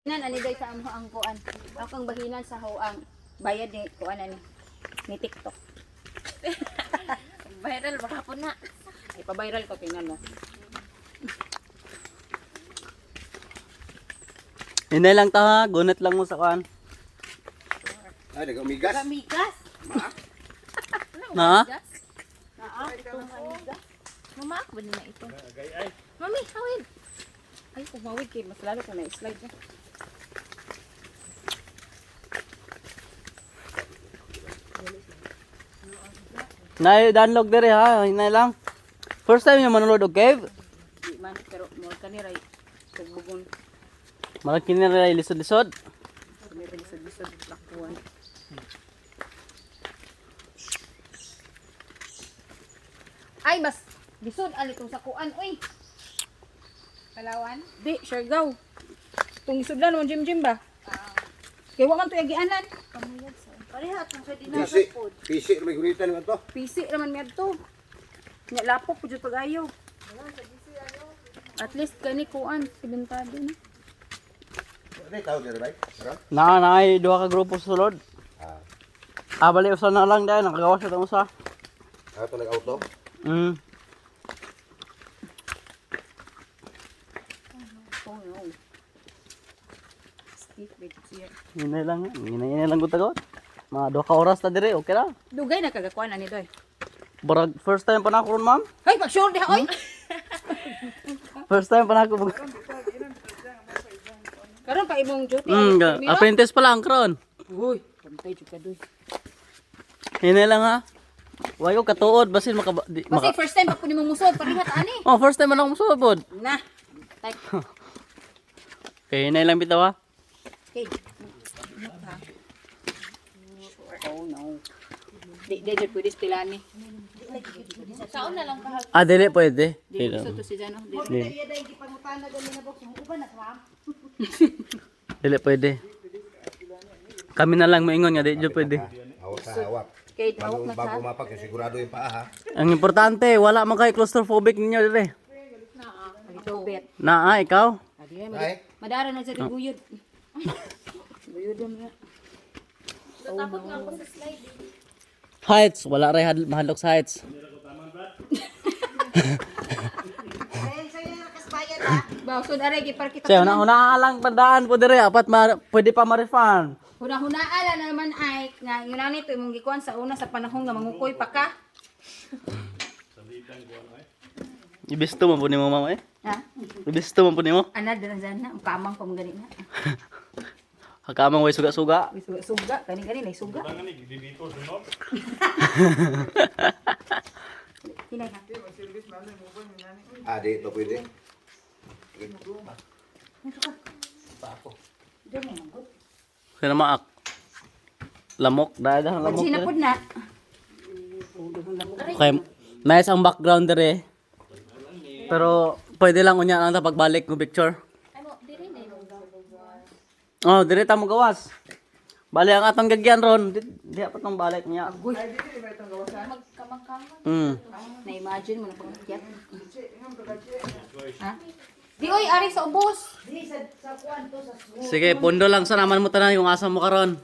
Nan ani day sa amo ang kuan. Akong bahinan sa hawang bayad ni kuan ani ni TikTok. Viral baka po na. Ipa-viral ko tingnan mo. Hinay lang ta ha, gunit lang mo sa kuan. Ay, nag-umigas. Kamigas. Na? Naa, itong kamigas. Mama, ako ba na ito? Mami, hawin. Ay, kumawid kay mas lalo ko na slide na. Nay download dire ha, hinay lang. First time niyo manood og cave? Di man pero mo kanira tugbugon. Malaki na rin lisod-lisod. Kanira sa bisod laktuan. Ay, mas bisod ali tong sa kuan oy. Palawan? Di, Siargao. Tung isudlan mo jim ba? Kay wa man to yagianan. Parehat, kung sa Pisi. Pisi, may gunitan naman to. PC naman mi adto. Nya lapok pud pag-ayo. At least kani kuan sibentado na. Ano yung tawag nila, bay? Meron? Naay duha ka grupo sa sulod. Bali usa na lang dahil nakagawas sa tong usa. Ano ito nag-auto? Oh no. Stick with here. Hinay lang gud tagot. Mga duha ka oras ta dire, okay ra. Dugay na kagakuan ani doy. Barag first time pa na ako ron, ma'am. Hoy, pag-sure diha oy. First time pa na ako. Karon pa imong duty. Apprentice pa lang karon. Uy, pantay jud ka doy. Hinay lang ha. Wayo katuod basin Kasi first time pa pud imong musod, parihat ani. Oh, first time man ako musubod. Na. Type. Okay, hinay lang bitaw ha. Okay. Oh no. Di jud pwede stilani. Saon na lang kahag. Dili pwede. Di gusto to si Jano. Di. Dili pwede. Kami na lang maingon nga di jud pwede. Hawak sa hawak. Kay hawak na Bago sa. mapak, yung sigurado yung paa, ha? Ang importante, wala man kay claustrophobic ninyo dire. Ito bet. Naa ikaw? Adi Ay, madara na sa guyod. Guyod na. Takot nga ako sa slide. Heights, wala ray mahadlok sa heights. Bawsod aray gipar kita. Siya una lang pandaan po dire, apat pwede pa ma-refund. Huna-hunaala na naman ay nga yun na nito imong gikuan sa una sa panahon nga mangukoy pa ka. Ibisto man po nimo mama eh. Ha? Ibisto man po nimo. Ana dala na kamang ko gani na. Hakamang way suga-suga. Suga kani nay suga. Hinay ha. di ito pwede. Kaya maak. Lamok, dahil lamok. Pag sinapod na. Okay, nice ang background dire. Pero pwede lang unya lang ta pagbalik ng picture. Ano, diri na yung Oh, dire ta mo gawas. Bali ang atong gagyan ron. Di pa tong balik niya. magkamang-kamang. Na-imagine mo na pangakyat. Ha? Di oy ari sa ubos. Sige, pundo lang sa naman mo tanan yung asa mo karon.